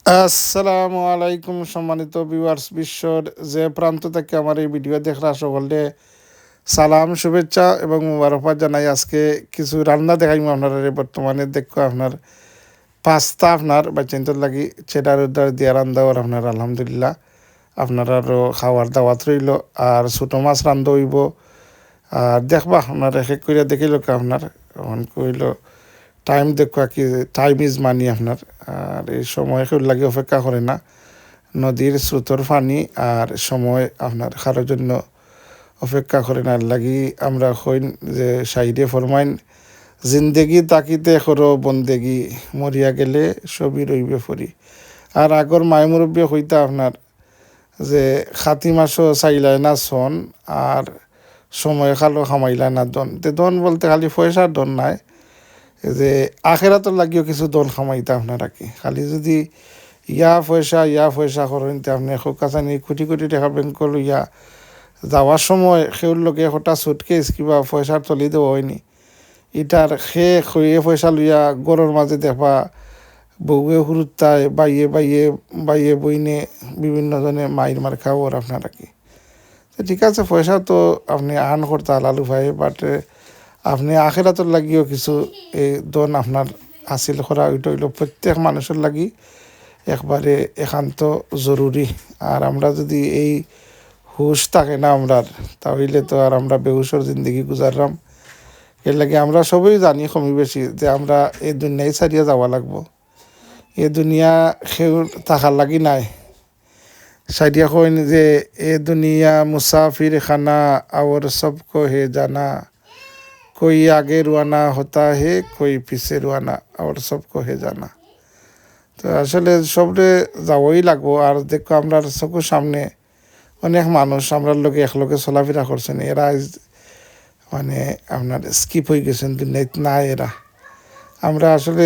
আসসালামু আলাইকুম সম্মানিত ভিউয়ার্স, বিশ্বর যে প্রান্ত থেকে আমার এই ভিডিও দেখরা সকলে সালাম, শুভেচ্ছা এবং মুবারকবাদ জানাই। আজকে কিছু রান্না দেখাইম আপনারা। বর্তমানে দেখো আপনার পাস্তা আপনার বাচ্চাদের লাগি চেডার উদ্ধার দিয়া রান্ধা আর আপনার আলহামদুলিল্লাহ আপনারারও খাওয়ার দাওয়াত রইল। আর ছোটো মাছ রান্ধা হইব। আর দেখবা আপনার এক এক করে দেখিল আপনার এখন কইল টাইম দেখবা কি টাইম ইজ মানি আপনার। আর এই সময় কেউ লাগে অপেক্ষা করে না। নদীর স্রোতর পানি আর সময় আপনার কারোর জন্য অপেক্ষা করে না। লাগি আমরা হইন যে সাইডে ফরমাইন জিন্দেগি তাকিতে করো বন্দেগি, মরিয়া গেলে সবই রইবে ফরি। আর আগর মায় মুরব্বী হইতা আপনার যে খাতি মাসও চাইলাই না সন, আর সময় খালো খামাইলাই না দন। তে দন বলতে খালি পয়সার দন নাই, যে আখেরাতর লাগিও কিছু দন খামাইতা আপনারা কি। খালি যদি ইয়া পয়সা করেন তে আপনি কাছানি কোটি কোটি টাকা ব্যাংক লইয়া যাওয়ার সময় সেউর লগে হঠাৎ সুটকেস কিবা পয়সার তলি দেওয়া হয়নি। ইটার খয়ে পয়সা লইয়া গরুর মাঝে দেখবা বউয়ে হুরুত্তায় বাইয়ে বইনে বিভিন্ন জনে মাইর মার খাওয়ার আপনারা কি। তো ঠিক আছে, পয়সা তো আপনি আর্ন করতে আলালু ভাই, বাট আপনি আখেরাতর লাগিও কিছু এই দন আপনার হাসিল করা ওইটা হইল প্রত্যেক মানুষের লাগি একবারে একান্ত জরুরি। আর আমরা যদি এই হুশ থাকে না আমরা, তাহলে তো আর আমরা বেহুশর জিন্দগি গুজারলাম। এর লাগে আমরা সবই জানি কমি বেশি যে আমরা এই দুনিয়ায় ছাড়িয়ে যাওয়া লাগবো। এ দুনিয়া সেও থাকার লাগি নাই। সাইডিয়া কইন যে এ দুনিয়া মুসাফির খানা और सबको है जाना, कोई आगे रुआना होता है कोई पीछे रुआना और सबको है जाना। তো আসলে সবরে যাওয়াই লাগবো। আর দেখো আমরা চোখের সামনে অনেক মানুষ আমরা লোকে একলগে চলাফেরা করছেন, এরা মানে আপনার স্কিপ হয়ে গেছেন, দুনিয়াত নাই এরা। আমরা আসলে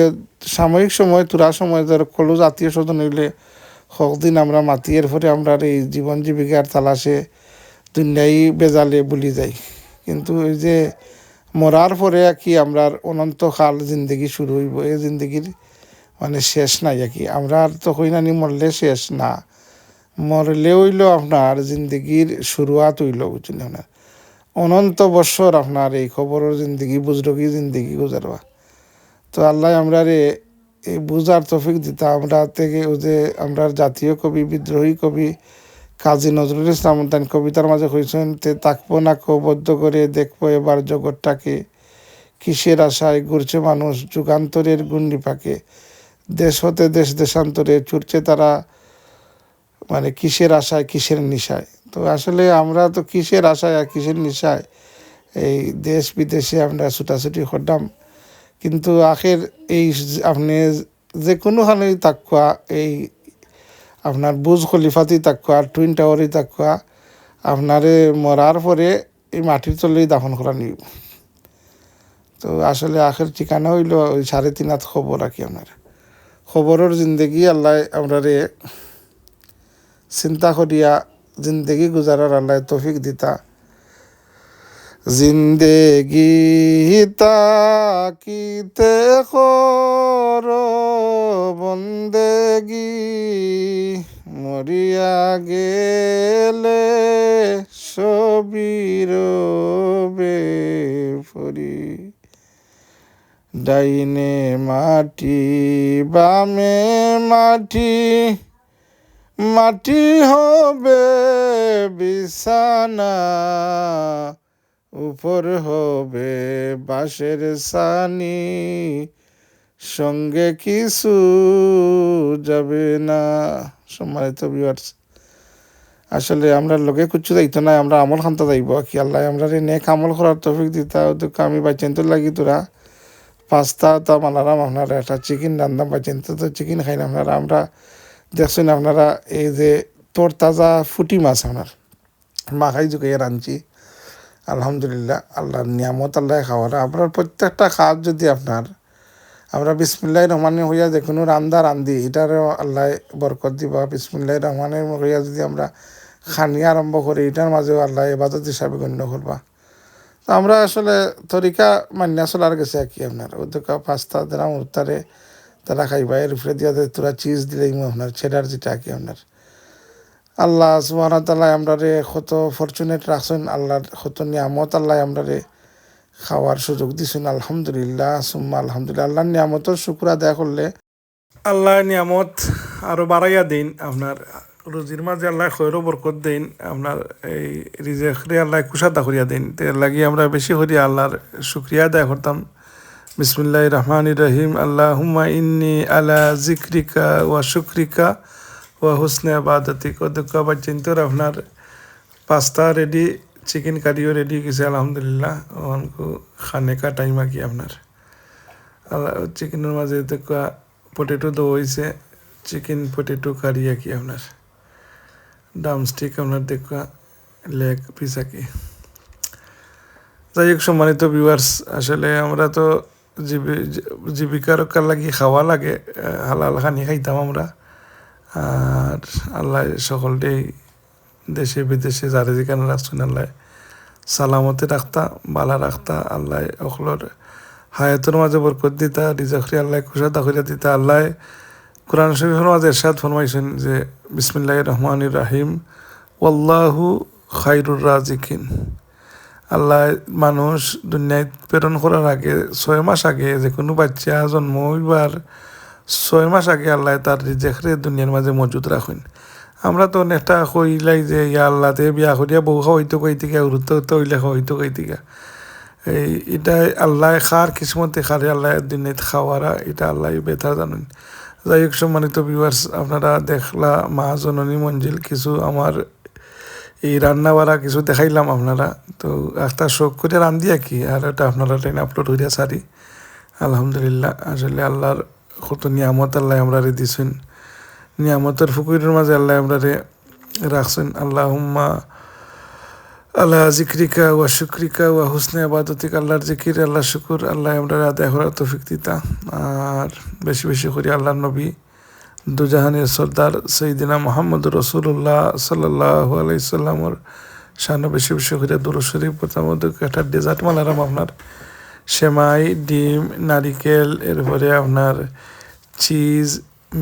সাময়িক সময় তুরা সময় ধর কলো জাতীয় স্বজন হইলে দিন আমরা মাতিয়ের পরে আমরা এই জীবন জীবিকার তালাশে দুনিয়াই বেজালে বলি যাই। কিন্তু ওই যে মরার পরে কি আমরা অনন্তকাল জিন্দগি শুরু হইব, এই জিন্দগির মানে শেষ নাই আর কি। আমরা আর তো কইনানি মরলে শেষ না, মরলে হইল আপনার জিন্দগির শুরুয়াত হইল, বুঝলেন আপনার অনন্ত বৎসর আপনার এই খবরের জিন্দগি বুজরগি জিন্দগি গুজারবা। তো আল্লাহ আমরা রে এই বুঝার তৌফিক দিতা। আমরা থেকে ওই যে আমরা জাতীয় কবি বিদ্রোহী কবি কাজী নজরুল ইসলাম তার কবিতার মাঝে কইছেন, তে তাকবো না বদ্ধ করে দেখবো এবার জগৎটাকে, কিসের আশায় ঘুরছে মানুষ যুগান্তরের গুন্ডি পাকে, দেশ হতে দেশ দেশান্তরে ছুটছে তারা, মানে কিসের আশায় কিসের নিশায়। তো আসলে আমরা তো কিসের আশায় আর কিসের নিশায় এই দেশ বিদেশে আমরা ছুটাছুটি করতাম। কিন্তু আখের এই আপনি যে কোনোখানেই তাকুয়া এই আপনার বুজ খলিফাতি তাকুয়া টুইন টাওয়ারই তাকুয়া আপনারে মরার পরে এই মাটির তলেই দাফন করা নিব। তো আসলে আখের ঠিকানা হইল ওই 3.5 হাত খবর আর কি। আপনার খবরের জিন্দগি আল্লাহ আমরা রে চিন্তা করিয়া জিন্দগি গুজারার আল্লাহ তৌফিক দিতা। জিন্দেগি তাকিতে করো বন্দেগি, মরিয়া গেলে সবই রবে ফরি। ডাইনে মাটি বামে মাটি, মাটি হবে বিছানা, উপর হবে বাঁশের ছানি, সঙ্গে কিছু যাবে না। সম্মানিত ভিউয়ার্স, আসলে আমরা লোকে কুচ্ছু যাইতো না, আমরা আমল খান্তা যাইব কি। আল্লাহ আমরা নেক আমল করার তৌফিক দিতা। ওদেরকে আমি বাচ্চান্ত লাগি তোরা পাস্তা তা মালারাম আপনারা একটা চিকেন রান্নাম বাচ্চান্ত তো চিকেন খাই না আপনারা। আমরা দেখছেন আপনারা এই যে তোর তাজা ফুটি মাছ আপনার মাখাই জুকাইয়া রাঁধছি আলহামদুলিল্লাহ। আল্লাহর নিয়ামত আল্লাহ খাওয়ার আপনার প্রত্যেকটা কাজ যদি আপনার আমরা বিসমিল্লাহির রহমানির হইয়া যে কোনো রান্ধি এটারও আল্লাহ বরকত দিবা। বিসমিল্লাহির রহমানির হইয়া যদি আমরা খানি আরম্ভ করি এটার মাঝেও আল্লাহ ইবাদত হিসাবে গণ্য করবা। তো আমরা আসলে তরিকা মান্যা চলার গেছে আর কি। আপনার ওদের পাস্তা দিলাম উত্তারে তারা খাইবা এর উপরে দিয়া তোরা চিজ দিলেই আপনার ছেডার যেটা কি আপনার আল্লাহ সুবহানাহু তাআলা আমরারে কত ফরচুনেট রাখছেন আল্লাহর কত নিয়ামত আল্লাহ আমরারে খাওয়ার সুযোগ দিছেন আলহামদুলিল্লাহ সুম্মা আলহামদুলিল্লাহ আল্লাহর নিয়ামতের শুকর আদায় করলে আল্লাহর নিয়ামত আরো বাড়াইয়া দিন আপনার রুজির মাঝে আল্লাহ খৈরও বরকত দিন আপনার এই রিজেকরে আল্লাহ কুশাদা করিয়া দিন এর লাগি আমরা বেশি করিয়া আল্লাহর শুক্রিয়া আদায় করতাম বিসমিল্লাহির রহমানির রহিম আল্লাহুম্মা ইন্নী আলা যিকরিকা ওয়া শুকরিকা ওয়া হুসনে ইবাদাতিক ওদুকা বাচিন্তর আপনার পাস্তা রেডি চিকেন কারিও রেডি গেছে আলহামদুলিল্লাহ ওনকো খানে কা টাইম কি আপনার চিকেনের মাঝে দেখা পটেটো দেওয়া হয়েছে চিকেন পটেটো কারি কি আপনার ডামস্টিক আপনার দেখা লেগ পিস কি যাই হোক সম্মানিত ভিউয়ার্স আসলে আমরা তো জীবিকার লাগি খাওয়া লাগে হালাল খানি খাইতাম আমরা আর আল্লাহ সকলটাই দেশে বিদেশে যারা যেখানে রাখছেন আল্লাহ সালামতে রাখতা বালা রাখতা আল্লাহ অখলর হায়াতের মাঝে বরকত দিতা রিজকরি আল্লাহ কুশাদা করিয়া দিতা আল্লাহ কোরআন শরীফের মাঝে ইরশাদ ফরমাইছেন যে বিসমিল্লাহির রহমানির রহিম ওয়াল্লাহু খায়রুর রাজিকিন আল্লাহ মানুষ দুনিয়ায় প্রেরণ করার আগে 6 মাস আগে যে কোনো বাচ্চা জন্ম হইবার 6 মাস আগে আল্লাহ তার রিজেকরে দুনিয়ার মাঝে মজুদ রাখেন আমরা তো অনেকটা কইলাই যে ইয়া আল্লাহতে বিয়া করিয়া বউ খাওয়াইতো কইতিকা উরুত হইলে খাওয়াইতো কইতিকা এটা আল্লাহ খার কিসমতে খারে আল্লাহ দুনিয়াতে খাওয়ারা এটা আল্লাহ বেতার জানেন যাই হোক সম্মানিত ভিউয়ার্স আপনারা দেখলা মা জননী মঞ্জিল কিছু আমার এই রান্না বাড়া কিছু দেখাইলাম আপনারা তো একটা শখ করে রান্ধি কি আর এটা আপনারা ট্রেন আপলোড করিয়া সারি আলহামদুলিল্লাহ আসলে আল্লাহর কত নিয়ামত আল্লাহ আমরা দিছেন নিয়ামতের ফুকুরের মাঝে আল্লাহ আমরা রাখছেন আল্লাহুম্মা আল্লাহ জিক্রিকা ওয়া শুক্রিকা ওয়া হুসনে ইবাদাতিক আল্লাহর জিকির আল্লাহ শুকুর আল্লাহ আমরা আদায় করার তৌফিক দিতা আর বেশি বেশি করে আল্লাহর নবী দুজাহানের সর্দার সৈয়দিনা মুহাম্মদুর রাসূলুল্লাহ সাল্লাল্লাহু আলাইহি সাল্লামের শান বেশি বেশি করে দুরূদ শরীফ প্রথমত একটা ডেজার্ট মালারাম আপনার সেমাই ডিম নারিকেল এরপরে আপনার চিজ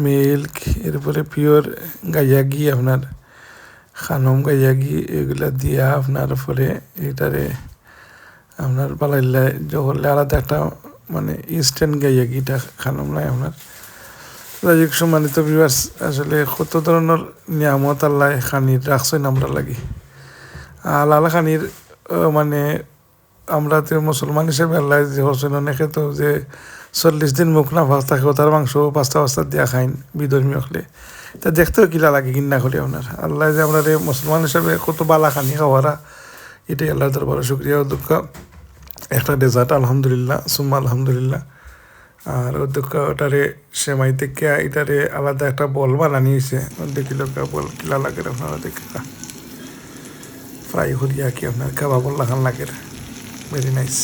মিল্ক এরপরে পিওর গাইয়া ঘি আপনার খানম গাইয়া ঘি এগুলা দিয়া আপনার পরে এটারে আপনার বালাইল্লায় জগলে আলাদা একটা মানে ইনস্ট্যান্ট গাইয়া ঘিটা খানম নাই আপনার যাই হোক সম্মানিত ভিউয়ার্স আসলে কত ধরনের নিয়ামত আল্লাহ খানির রাখছেন আমরা লাগি আল্লাহ খানির মানে আমরা তো মুসলমান হিসেবে আল্লাহ যে হচ্ছেন অনেকে তো যে 40 দিন মুখ না ভাত থাকে তার মাংস পাস্তা দিয়া খাইন বিধর্মী হলে তা দেখতেও কিলা লাগে কিনা করি আপনার আল্লাহ যে আমরা মুসলমান হিসাবে কত বালা খানি খাওয়ারা এটাই আল্লাহ দরবারে শুক্রিয়া দুঃখ একটা ডেজার্ট আলহামদুলিল্লাহ সুম্মা আলহামদুলিল্লাহ আর দুঃখ ওটারে সেমাই থেকে এটারে আলাদা একটা বল বানানি হয়েছে দেখিল বল কিলা লাগে আপনারা দেখে ফ্রাই করিয়া কি আপনার কাবাব লাগান লাগে ভেরি নাইস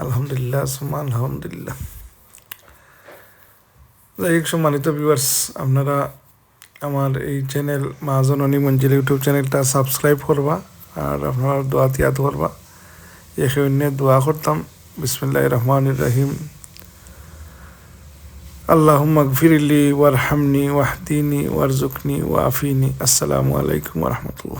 আলহামদুলিল্লাহ সুম্মা আলহামদুলিল্লাহ যাই হোক সম্মানিত ভিউয়ার্স আপনারা আমার এই চ্যানেল মা জননী মঞ্জিল ইউটিউব চ্যানেলটা সাবস্ক্রাইব করবা আর আপনারা দোয়া তিয়াদ করবা এখানে দোয়া করতাম বিসমিল্লাহির রহমানির রহিম আল্লাহুম্মা গফিরলি ওয়ারহামনি ওয়াহদিনি ওয়ারজুকনি ওয়াআফিনি আসসালামু আলাইকুম ওয়া রাহমাতুল্লাহ।